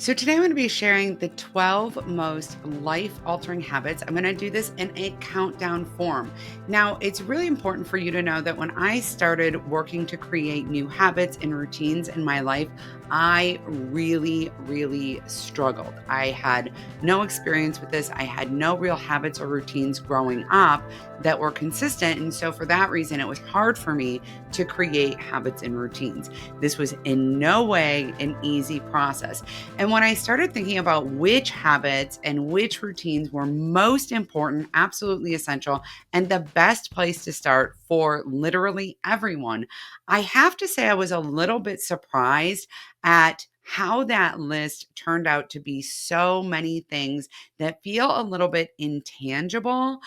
So, today I'm going to be sharing the 12 most life altering habits. I'm going to do this in a countdown form. Now, it's really important for you to know that when I started working to create new habits and routines in my life, I really struggled. I had no experience with this. I had no real habits or routines growing up that were consistent. And so, for that reason, it was hard for me to create habits and routines. This was in no way an easy process. And when I started thinking about which habits and which routines were most important, absolutely essential, and the best place to start for literally everyone, I have to say I was a little bit surprised at how that list turned out to be so many things that feel a little bit intangible,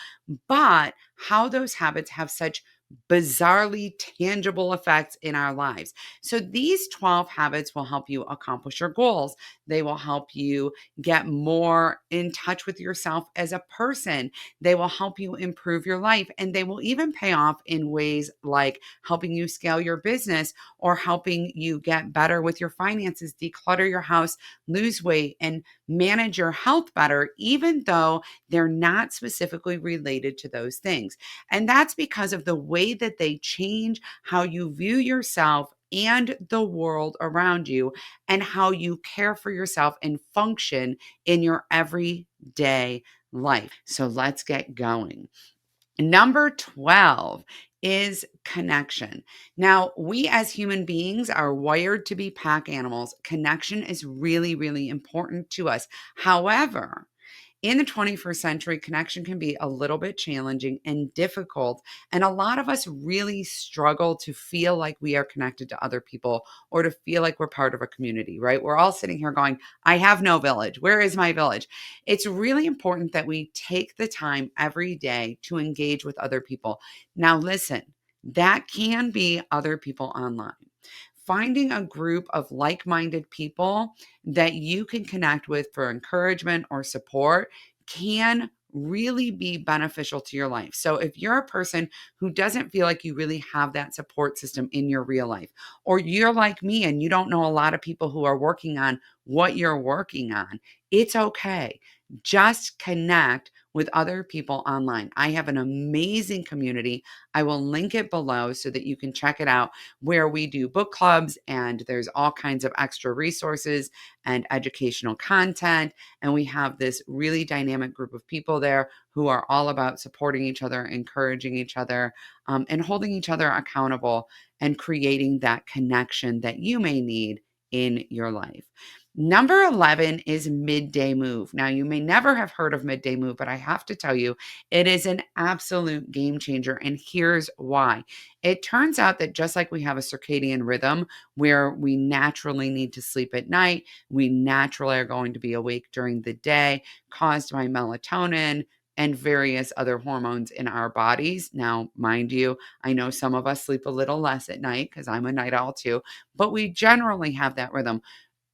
but how those habits have such bizarrely tangible effects in our lives. So these 12 habits will help you accomplish your goals. They will help you get more in touch with yourself as a person. They will help you improve your life, and they will even pay off in ways like helping you scale your business or helping you get better with your finances, declutter your house, lose weight, and manage your health better, even though they're not specifically related to those things. And that's because of the way that they change how you view yourself and the world around you, and how you care for yourself and function in your everyday life. So let's get going. Number 12 is connection. Now, we as human beings are wired to be pack animals. Connection is really important to us. However, in the 21st century, connection can be a little bit challenging and difficult. And a lot of us really struggle to feel like we are connected to other people or to feel like we're part of a community, right? We're all sitting here going, I have no village. Where is my village? It's really important that we take the time every day to engage with other people. Now, listen, that can be other people online. Finding a group of like minded people that you can connect with for encouragement or support can really be beneficial to your life. So, if you're a person who doesn't feel like you really have that support system in your real life, or you're like me and you don't know a lot of people who are working on what you're working on, it's okay. Just connect with other people online. I have an amazing community. I will link it below so that you can check it out, where we do book clubs and there's all kinds of extra resources and educational content. And we have this really dynamic group of people there who are all about supporting each other, encouraging each other, and holding each other accountable and creating that connection that you may need in your life. Number 11 is Midday Move. Now, you may never have heard of Midday Move, but I have to tell you, it is an absolute game changer. And here's why. It turns out that just like we have a circadian rhythm where we naturally need to sleep at night, we naturally are going to be awake during the day, caused by melatonin and various other hormones in our bodies. Now, mind you, I know some of us sleep a little less at night because I'm a night owl too, but we generally have that rhythm.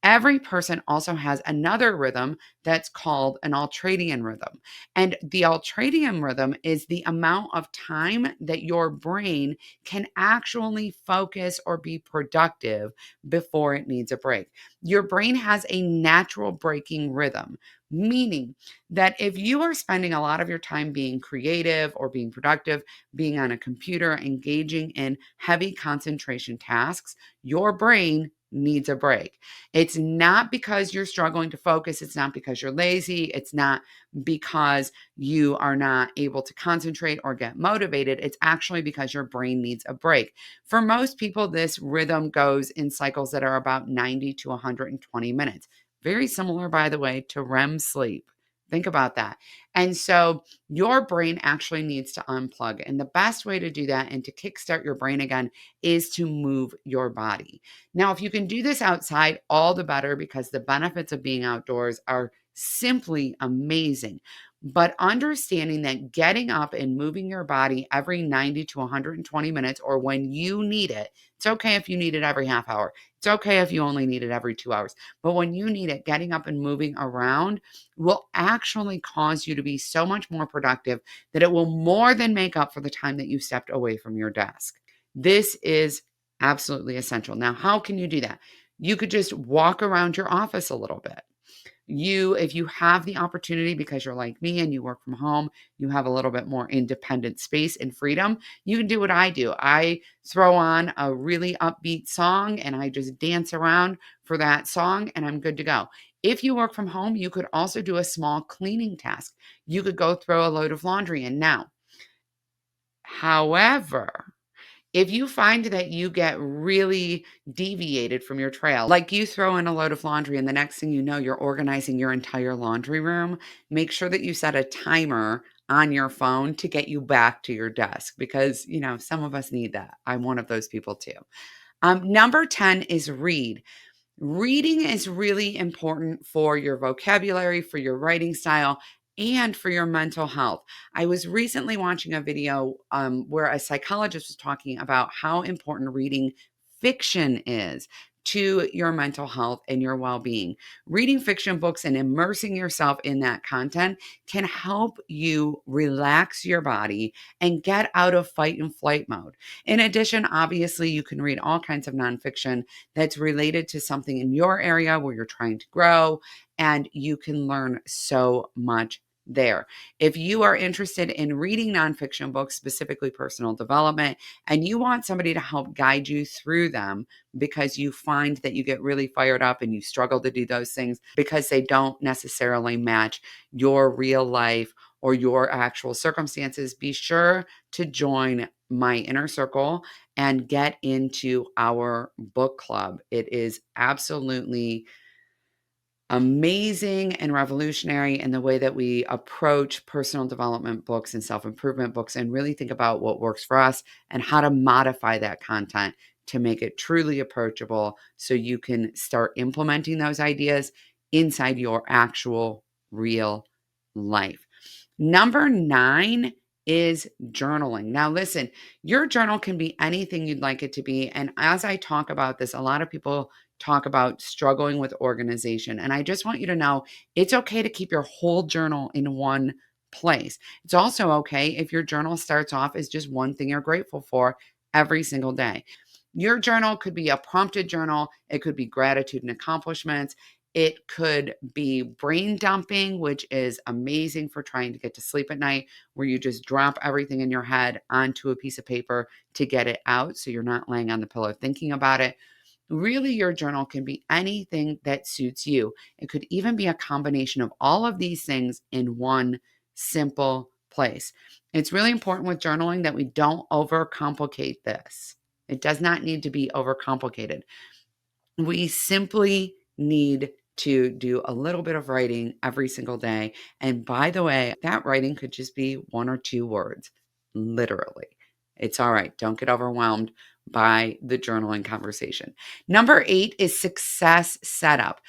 Every person also has another rhythm that's called an ultradian rhythm. And the ultradian rhythm is the amount of time that your brain can actually focus or be productive before it needs a break. Your brain has a natural breaking rhythm, meaning that if you are spending a lot of your time being creative or being productive, being on a computer, engaging in heavy concentration tasks, your brain needs a break. It's not because you're struggling to focus. It's not because you're lazy. It's not because you are not able to concentrate or get motivated. It's actually because your brain needs a break. For most people, this rhythm goes in cycles that are about 90 to 120 minutes. Very similar, by the way, to REM sleep. Think about that. And so your brain actually needs to unplug. And the best way to do that and to kickstart your brain again is to move your body. Now, if you can do this outside, all the better, because the benefits of being outdoors are simply amazing. But understanding that getting up and moving your body every 90 to 120 minutes, or when you need it, it's okay if you need it every half hour. It's okay if you only need it every 2 hours. But when you need it, getting up and moving around will actually cause you to be so much more productive that it will more than make up for the time that you stepped away from your desk. This is absolutely essential. Now, how can you do that? You could just walk around your office a little bit. If you have the opportunity because you're like me and you work from home, you have a little bit more independent space and freedom, you can do what I do. I throw on a really upbeat song and I just dance around for that song and I'm good to go. If you work from home, you could also do a small cleaning task. You could go throw a load of laundry in. Now, however, if you find that you get really deviated from your trail, like you throw in a load of laundry and the next thing you know, you're organizing your entire laundry room, make sure that you set a timer on your phone to get you back to your desk because, some of us need that. I'm one of those people too. Number 10 is read. Reading is really important for your vocabulary, for your writing style, and for your mental health. I was recently watching a video where a psychologist was talking about how important reading fiction is to your mental health and your well being. Reading fiction books and immersing yourself in that content can help you relax your body and get out of fight and flight mode. In addition, obviously, you can read all kinds of nonfiction that's related to something in your area where you're trying to grow, and you can learn so much there. If you are interested in reading nonfiction books, specifically personal development, and you want somebody to help guide you through them because you find that you get really fired up and you struggle to do those things because they don't necessarily match your real life or your actual circumstances, be sure to join my inner circle and get into our book club. It is absolutely amazing and revolutionary in the way that we approach personal development books and self-improvement books and really think about what works for us and how to modify that content to make it truly approachable so you can start implementing those ideas inside your actual real life. Number 9 is journaling. Now, listen, your journal can be anything you'd like it to be. And as I talk about this, a lot of people talk about struggling with organization. And I just want you to know it's okay to keep your whole journal in one place. It's also okay if your journal starts off as just one thing you're grateful for every single day. Your journal could be a prompted journal, it could be gratitude and accomplishments. It could be brain dumping, which is amazing for trying to get to sleep at night, where you just drop everything in your head onto a piece of paper to get it out so you're not laying on the pillow thinking about it. Really, your journal can be anything that suits you. It could even be a combination of all of these things in one simple place. It's really important with journaling that we don't overcomplicate this. It does not need to be overcomplicated. We simply need to do a little bit of writing every single day. And by the way, that writing could just be 1 or 2 words, literally. It's all right. Don't get overwhelmed by the journaling conversation. Number 8 is success setup.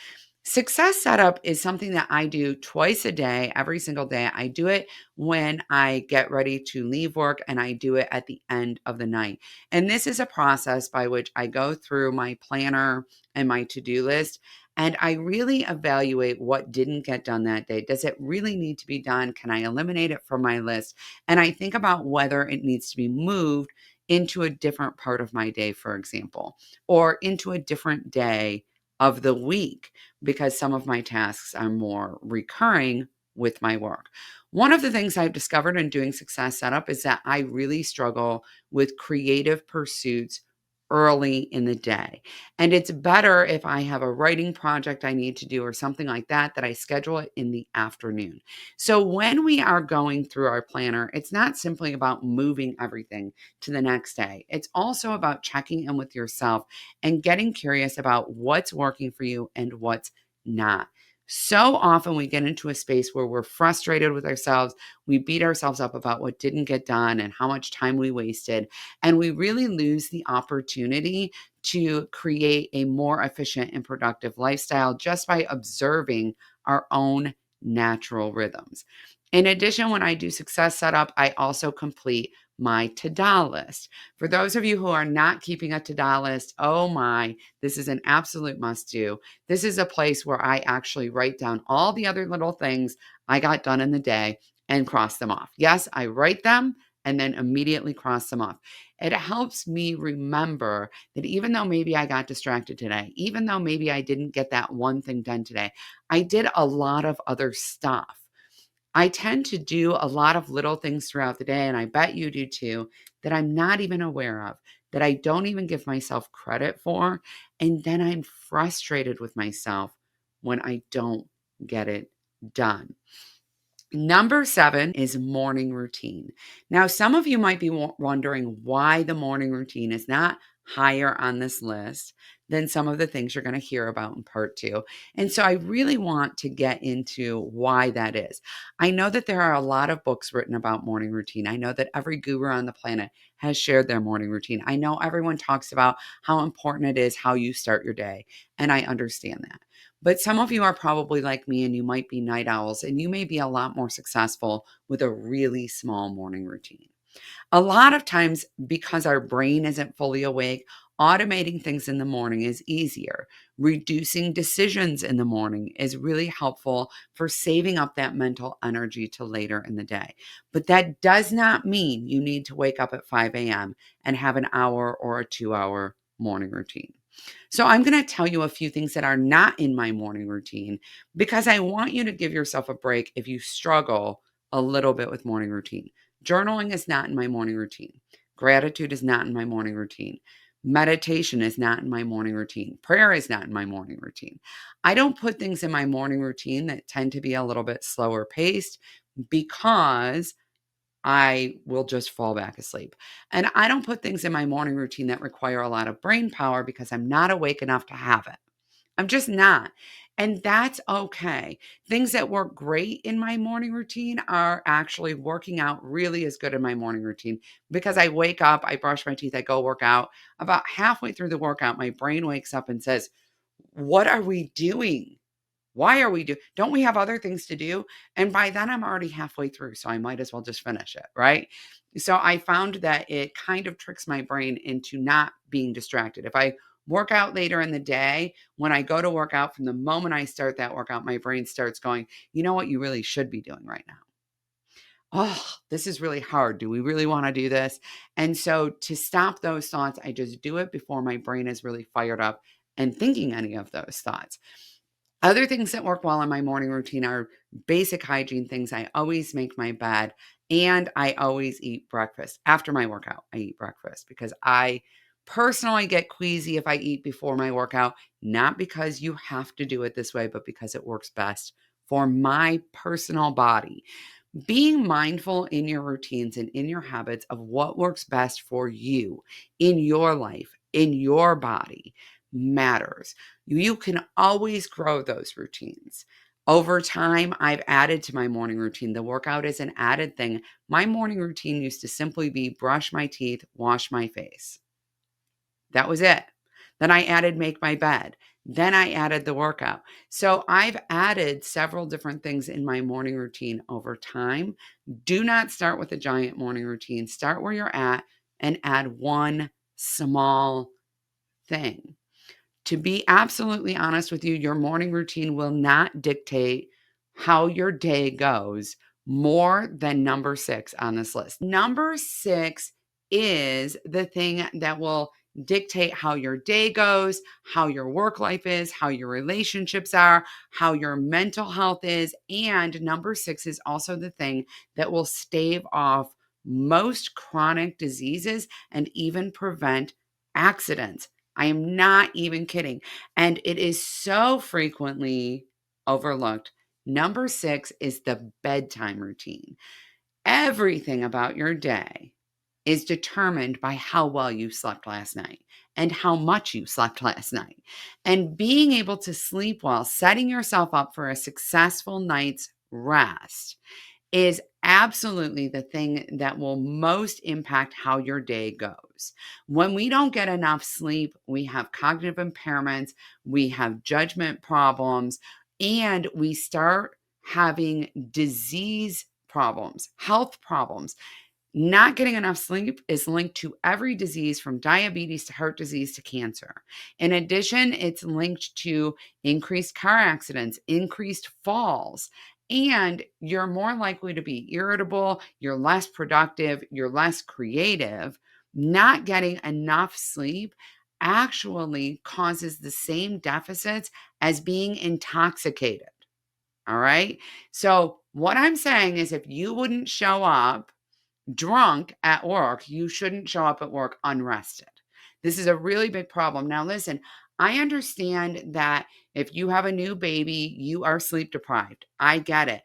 Success setup is something that I do twice a day, every single day. I do it when I get ready to leave work and I do it at the end of the night. And this is a process by which I go through my planner and my to-do list and I really evaluate what didn't get done that day. Does it really need to be done? Can I eliminate it from my list? And I think about whether it needs to be moved into a different part of my day, for example, or into a different day of the week because some of my tasks are more recurring with my work. One of the things I've discovered in doing success setup is that I really struggle with creative pursuits early in the day. And it's better if I have a writing project I need to do or something like that, that I schedule it in the afternoon. So when we are going through our planner, it's not simply about moving everything to the next day. It's also about checking in with yourself and getting curious about what's working for you and what's not. So often we get into a space where we're frustrated with ourselves. We beat ourselves up about what didn't get done and how much time we wasted. And we really lose the opportunity to create a more efficient and productive lifestyle just by observing our own natural rhythms. In addition, when I do success setup, I also complete my to-do list. For those of you who are not keeping a to-do list, oh my, this is an absolute must do. This is a place where I actually write down all the other little things I got done in the day and cross them off. Yes, I write them and then immediately cross them off. It helps me remember that even though maybe I got distracted today, even though maybe I didn't get that one thing done today, I did a lot of other stuff. I tend to do a lot of little things throughout the day, and I bet you do too, that I'm not even aware of, that I don't even give myself credit for. And then I'm frustrated with myself when I don't get it done. Number 7 is morning routine. Now, some of you might be wondering why the morning routine is not higher on this list than some of the things you're going to hear about in part 2. And so I really want to get into why that is. I know that there are a lot of books written about morning routine. I know that every guru on the planet has shared their morning routine. I know everyone talks about how important it is how you start your day, and I understand that. But some of you are probably like me and you might be night owls, and you may be a lot more successful with a really small morning routine. A lot of times, because our brain isn't fully awake, automating things in the morning is easier. Reducing decisions in the morning is really helpful for saving up that mental energy to later in the day. But that does not mean you need to wake up at 5 a.m. and have an hour or a 2 hour morning routine. So I'm going to tell you a few things that are not in my morning routine because I want you to give yourself a break if you struggle a little bit with morning routine. Journaling is not in my morning routine. Gratitude is not in my morning routine. Meditation is not in my morning routine. Prayer is not in my morning routine. I don't put things in my morning routine that tend to be a little bit slower paced because I will just fall back asleep. And I don't put things in my morning routine that require a lot of brain power because I'm not awake enough to have it. I'm just not. And that's okay. Things that work great in my morning routine are actually working out really as good in my morning routine because I wake up, I brush my teeth, I go work out. About halfway through the workout, my brain wakes up and says, "What are we doing? Why are we don't we have other things to do?" And by then I'm already halfway through, so I might as well just finish it, right? So I found that it kind of tricks my brain into not being distracted. If I work out later in the day, when I go to work out, from the moment I start that workout, my brain starts going, "You know what you really should be doing right now? Oh, this is really hard. Do we really want to do this?" And so to stop those thoughts, I just do it before my brain is really fired up and thinking any of those thoughts. Other things that work well in my morning routine are basic hygiene things. I always make my bed and I always eat breakfast. After my workout, I eat breakfast because I personally get queasy if I eat before my workout, not because you have to do it this way, but because it works best for my personal body. Being mindful in your routines and in your habits of what works best for you in your life, in your body matters. You can always grow those routines. Over time, I've added to my morning routine. The workout is an added thing. My morning routine used to simply be brush my teeth, wash my face. That was it. Then I added make my bed. Then I added the workout. So I've added several different things in my morning routine over time. Do not start with a giant morning routine. Start where you're at and add one small thing. To be absolutely honest with you, your morning routine will not dictate how your day goes more than number 6 on this list. Number 6 is the thing that will dictate how your day goes, how your work life is, how your relationships are, how your mental health is. And number 6 is also the thing that will stave off most chronic diseases and even prevent accidents. I am not even kidding. And it is so frequently overlooked. Number 6 is the bedtime routine. Everything about your day is determined by how well you slept last night and how much you slept last night. And being able to sleep well, setting yourself up for a successful night's rest is absolutely the thing that will most impact how your day goes. When we don't get enough sleep, we have cognitive impairments, we have judgment problems, and we start having disease problems, health problems. Not getting enough sleep is linked to every disease from diabetes to heart disease to cancer. In addition, it's linked to increased car accidents, increased falls. And you're more likely to be irritable, you're less productive, you're less creative. Not getting enough sleep actually causes the same deficits as being intoxicated. All right. So, what I'm saying is, if you wouldn't show up drunk at work, you shouldn't show up at work unrested. This is a really big problem. Now, listen, I understand that if you have a new baby, you are sleep deprived. I get it.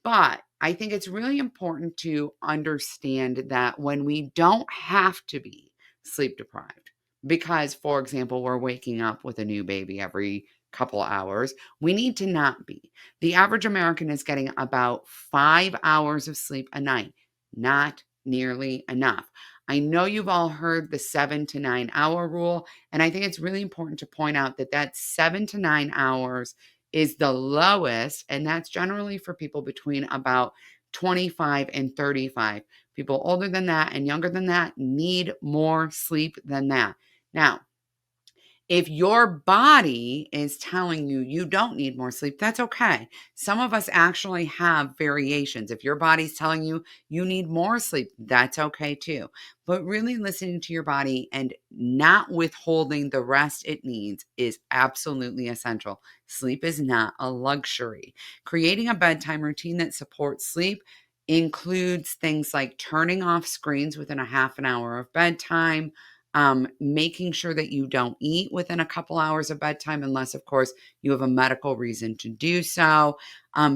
But I think it's really important to understand that when we don't have to be sleep deprived, because, for example, we're waking up with a new baby every couple hours, we need to not be. The average American is getting about 5 hours of sleep a night. Not nearly enough. I know you've all heard the 7 to 9 hour rule, and I think it's really important to point out that that 7 to 9 hours is the lowest, and that's generally for people between about 25 and 35. People older than that and younger than that need more sleep than that. Now, if your body is telling you you don't need more sleep, that's okay. Some of us actually have variations. If your body's telling you you need more sleep, that's okay too. But really listening to your body and not withholding the rest it needs is absolutely essential. Sleep is not a luxury. Creating a bedtime routine that supports sleep includes things like turning off screens within a half an hour of bedtime, making sure that you don't eat within a couple hours of bedtime, unless, of course, you have a medical reason to do so.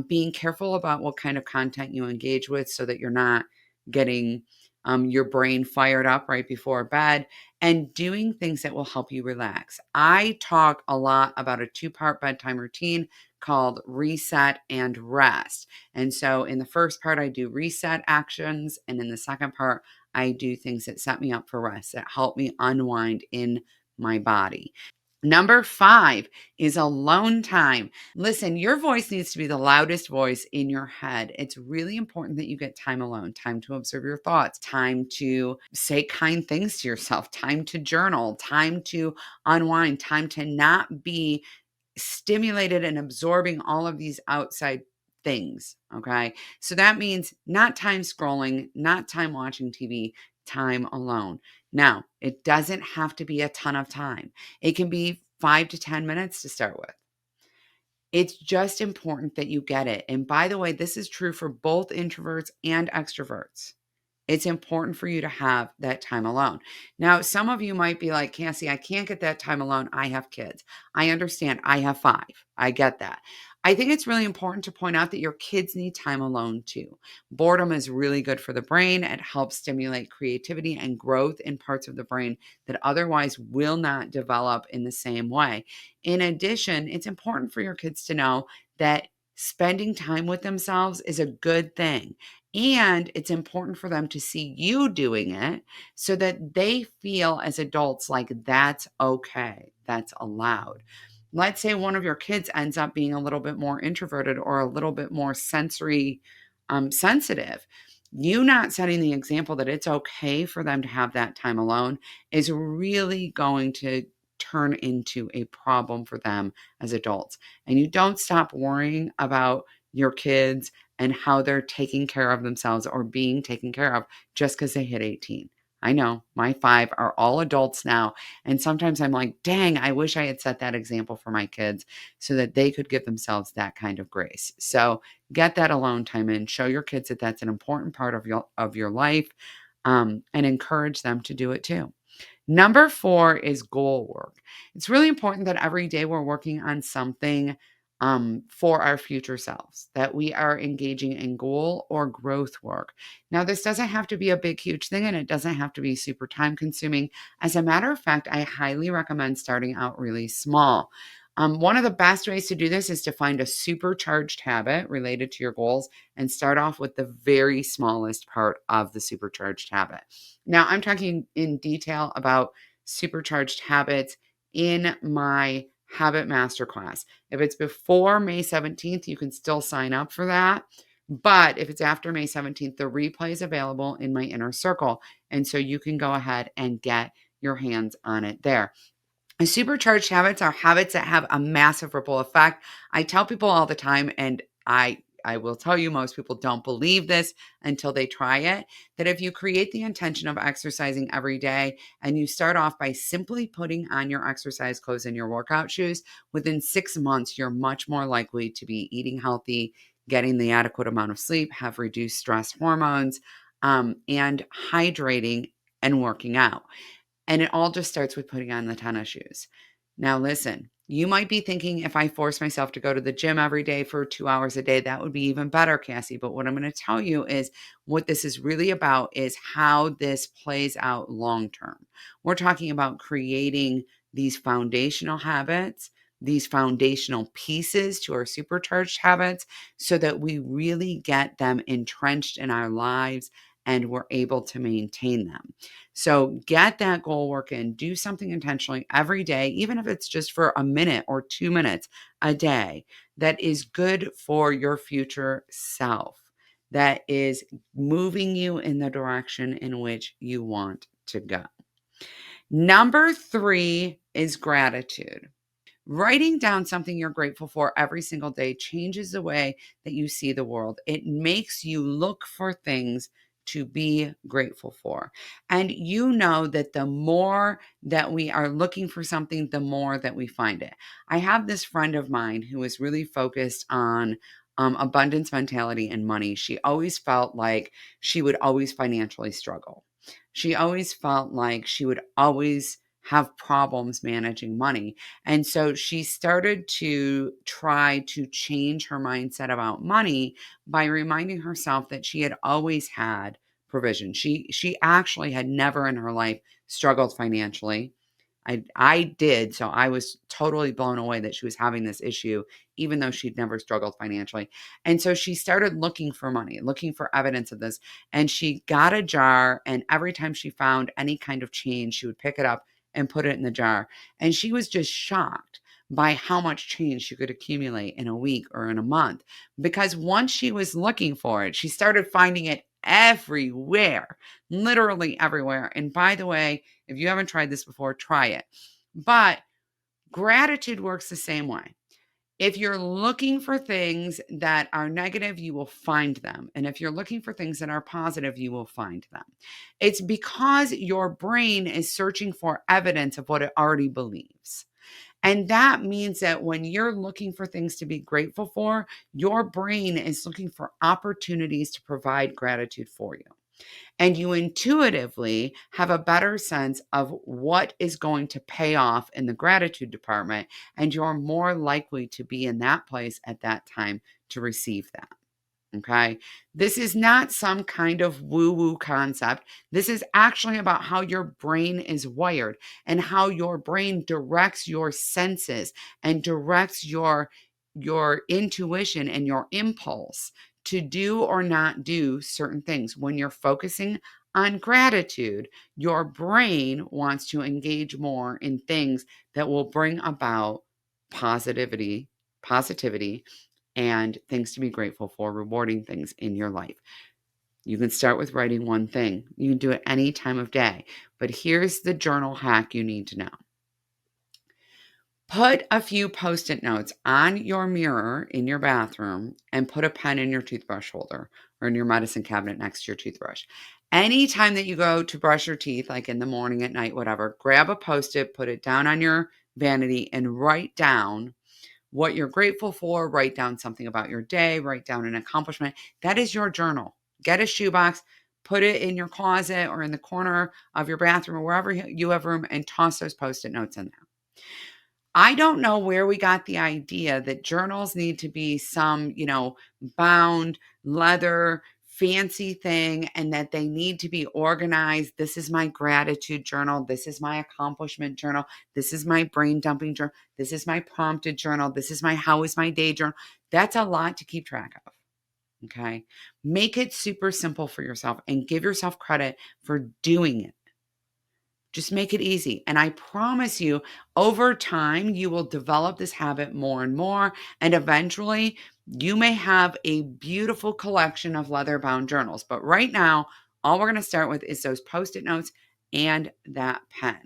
Being careful about what kind of content you engage with so that you're not getting your brain fired up right before bed, and doing things that will help you relax. I talk a lot about a two-part bedtime routine called reset and rest. And so in the first part, I do reset actions. And in the second part, I do things that set me up for rest, that help me unwind in my body. Number 5 is alone time. Listen, your voice needs to be the loudest voice in your head. It's really important that you get time alone, time to observe your thoughts, time to say kind things to yourself, time to journal, time to unwind, time to not be stimulated and absorbing all of these outside things. Okay. So that means not time scrolling, not time watching TV, time alone. Now, it doesn't have to be a ton of time, it can be 5 to 10 minutes to start with. It's just important that you get it. And by the way, this is true for both introverts and extroverts. It's important for you to have that time alone. Now, some of you might be like, Cassie, I can't get that time alone. I have kids. I understand. I have 5. I get that. I think it's really important to point out that your kids need time alone too. Boredom is really good for the brain. It helps stimulate creativity and growth in parts of the brain that otherwise will not develop in the same way. In addition, it's important for your kids to know that spending time with themselves is a good thing. And it's important for them to see you doing it so that they feel as adults like that's okay, that's allowed. Let's say one of your kids ends up being a little bit more introverted or a little bit more sensory sensitive. You not setting the example that it's okay for them to have that time alone is really going to turn into a problem for them as adults. And you don't stop worrying about your kids and how they're taking care of themselves or being taken care of just because they hit 18. I know my 5 are all adults now. And sometimes I'm like, dang, I wish I had set that example for my kids so that they could give themselves that kind of grace. So get that alone time in, show your kids that that's an important part of your life, and encourage them to do it too. Number 4 is goal work. It's really important that every day we're working on something for our future selves, that we are engaging in goal or growth work. Now, this doesn't have to be a big, huge thing, and it doesn't have to be super time consuming. As a matter of fact, I highly recommend starting out really small. One of the best ways to do this is to find a supercharged habit related to your goals and start off with the very smallest part of the supercharged habit. Now, I'm talking in detail about supercharged habits in my habit masterclass. If it's before May 17th, you can still sign up for that. But if it's after May 17th, the replay is available in my inner circle. And so you can go ahead and get your hands on it there. Supercharged habits are habits that have a massive ripple effect. I tell people all the time, and I I will tell you, most people don't believe this until they try it, that if you create the intention of exercising every day and you start off by simply putting on your exercise clothes and your workout shoes, within 6 months, you're much more likely to be eating healthy, getting the adequate amount of sleep, have reduced stress hormones, and hydrating and working out. And it all just starts with putting on the tennis shoes. Now, listen, you might be thinking if I force myself to go to the gym every day for 2 hours a day, that would be even better, Cassie. But what I'm going to tell you is what this is really about is how this plays out long term. We're talking about creating these foundational habits, these foundational pieces to our supercharged habits so that we really get them entrenched in our lives and we're able to maintain them. So get that goal work in. Do something intentionally every day, even if it's just for a minute or 2 minutes a day, that is good for your future self, that is moving you in the direction in which you want to go. Number 3 is gratitude. Writing down something you're grateful for every single day changes the way that you see the world. It makes you look for things to be grateful for. And you know that the more that we are looking for something, the more that we find it. I have this friend of mine who is really focused on abundance mentality and money. She always felt like she would always financially struggle. She always felt like she would always have problems managing money. And so she started to try to change her mindset about money by reminding herself that she had always had provision. She actually had never in her life struggled financially. I did, so I was totally blown away that she was having this issue, even though she'd never struggled financially. And so she started looking for money, looking for evidence of this. And she got a jar, and every time she found any kind of change, she would pick it up and put it in the jar. And she was just shocked by how much change she could accumulate in a week or in a month. Because once she was looking for it, she started finding it everywhere, literally everywhere. And by the way, if you haven't tried this before, try it. But gratitude works the same way. If you're looking for things that are negative, you will find them. And if you're looking for things that are positive, you will find them. It's because your brain is searching for evidence of what it already believes. And that means that when you're looking for things to be grateful for, your brain is looking for opportunities to provide gratitude for you. And you intuitively have a better sense of what is going to pay off in the gratitude department, and you're more likely to be in that place at that time to receive that. Okay. This is not some kind of woo woo concept. This is actually about how your brain is wired and how your brain directs your senses and directs your intuition and your impulse to do or not do certain things. When you're focusing on gratitude, your brain wants to engage more in things that will bring about positivity, and things to be grateful for, rewarding things in your life. You can start with writing one thing. You can do it any time of day. But here's the journal hack you need to know. Put a few Post-it notes on your mirror in your bathroom and put a pen in your toothbrush holder or in your medicine cabinet next to your toothbrush. Anytime that you go to brush your teeth, like in the morning, at night, whatever, grab a Post-it, put it down on your vanity, and write down what you're grateful for. Write down something about your day, write down an accomplishment. That is your journal. Get a shoebox, put it in your closet or in the corner of your bathroom or wherever you have room, and toss those Post-it notes in there. I don't know where we got the idea that journals need to be some, bound leather fancy thing and that they need to be organized. This is my gratitude journal. This is my accomplishment journal. This is my brain dumping journal. This is my prompted journal. This is my how is my day journal. That's a lot to keep track of. Okay. Make it super simple for yourself and give yourself credit for doing it. Just make it easy. And I promise you, over time, you will develop this habit more and more. And eventually, you may have a beautiful collection of leather bound journals. But right now, all we're going to start with is those Post-it notes and that pen.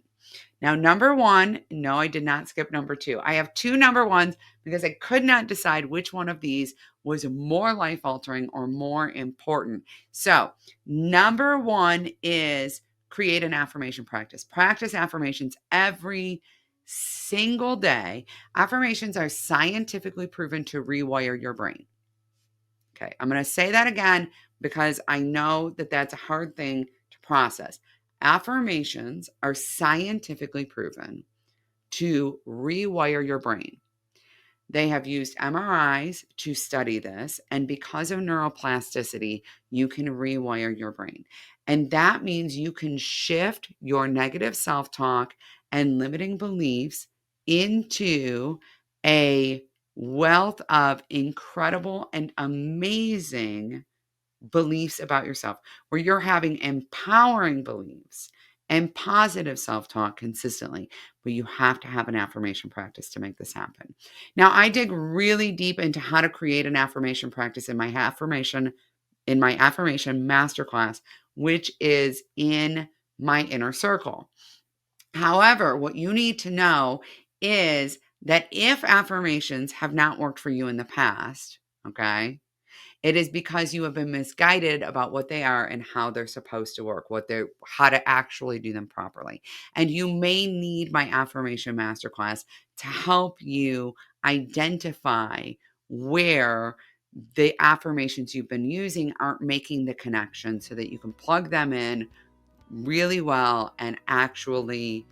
Now, number one, no, I did not skip number two. I have two number ones because I could not decide which one of these was more life altering or more important. So, number one is create an affirmation practice. Practice affirmations every single day. Affirmations are scientifically proven to rewire your brain. Okay, I'm going to say that again because I know that that's a hard thing to process. Affirmations are scientifically proven to rewire your brain. They have used MRIs to study this, and because of neuroplasticity, you can rewire your brain. And that means you can shift your negative self-talk and limiting beliefs into a wealth of incredible and amazing beliefs about yourself, where you're having empowering beliefs and positive self-talk consistently. But you have to have an affirmation practice to make this happen. Now, I dig really deep into how to create an affirmation practice in my affirmation masterclass, which is in my inner circle. However, what you need to know is that if affirmations have not worked for you in the past, okay, it is because you have been misguided about what they are and how they're supposed to work, how to actually do them properly. And you may need my affirmation masterclass to help you identify where the affirmations you've been using aren't making the connection so that you can plug them in really well and actually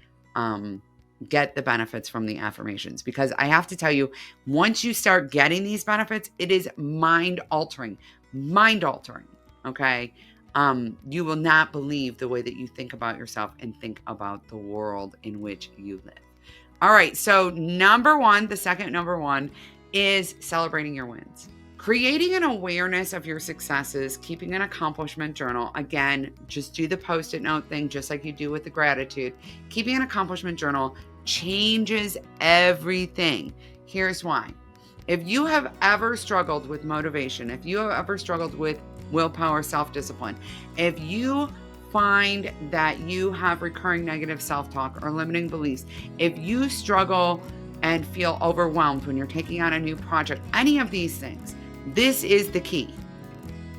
get the benefits from the affirmations. Because I have to tell you, once you start getting these benefits, it is mind altering, okay? You will not believe the way that you think about yourself and think about the world in which you live. All right, so the second number one is celebrating your wins. Creating an awareness of your successes, keeping an accomplishment journal. Again, just do the Post-it note thing, just like you do with the gratitude. Keeping an accomplishment journal changes everything. Here's why. If you have ever struggled with motivation, if you have ever struggled with willpower, self-discipline, if you find that you have recurring negative self-talk or limiting beliefs, if you struggle and feel overwhelmed when you're taking on a new project, any of these things, this is the key.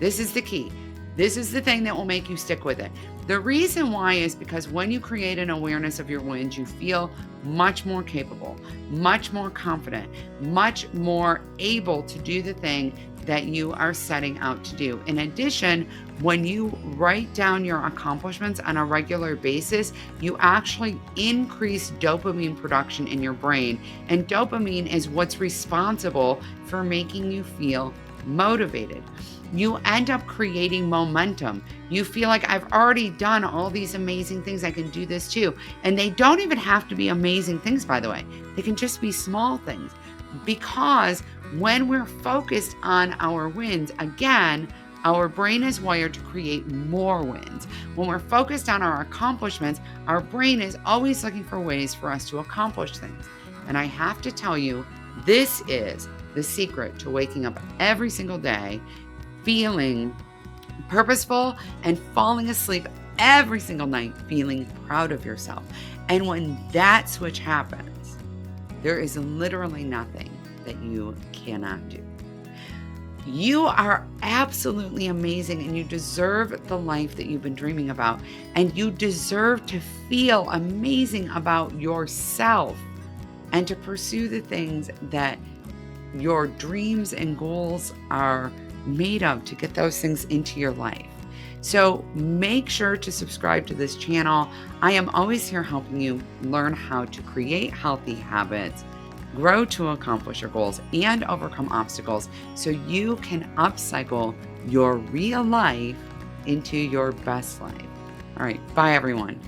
This is the key. This is the thing that will make you stick with it. The reason why is because when you create an awareness of your wins, you feel much more capable, much more confident, much more able to do the thing that you are setting out to do. In addition, when you write down your accomplishments on a regular basis, you actually increase dopamine production in your brain. And dopamine is what's responsible for making you feel motivated. You end up creating momentum. You feel like I've already done all these amazing things. I can do this too. And they don't even have to be amazing things, by the way. They can just be small things. Because when we're focused on our wins, again, our brain is wired to create more wins. When we're focused on our accomplishments, our brain is always looking for ways for us to accomplish things. And I have to tell you, this is the secret to waking up every single day feeling purposeful and falling asleep every single night feeling proud of yourself. And when that switch happens, there is literally nothing that you cannot do. You are absolutely amazing and you deserve the life that you've been dreaming about. And you deserve to feel amazing about yourself and to pursue the things that your dreams and goals are made of, to get those things into your life. So make sure to subscribe to this channel. I am always here helping you learn how to create healthy habits, grow to accomplish your goals, and overcome obstacles so you can upcycle your real life into your best life. All right, bye everyone.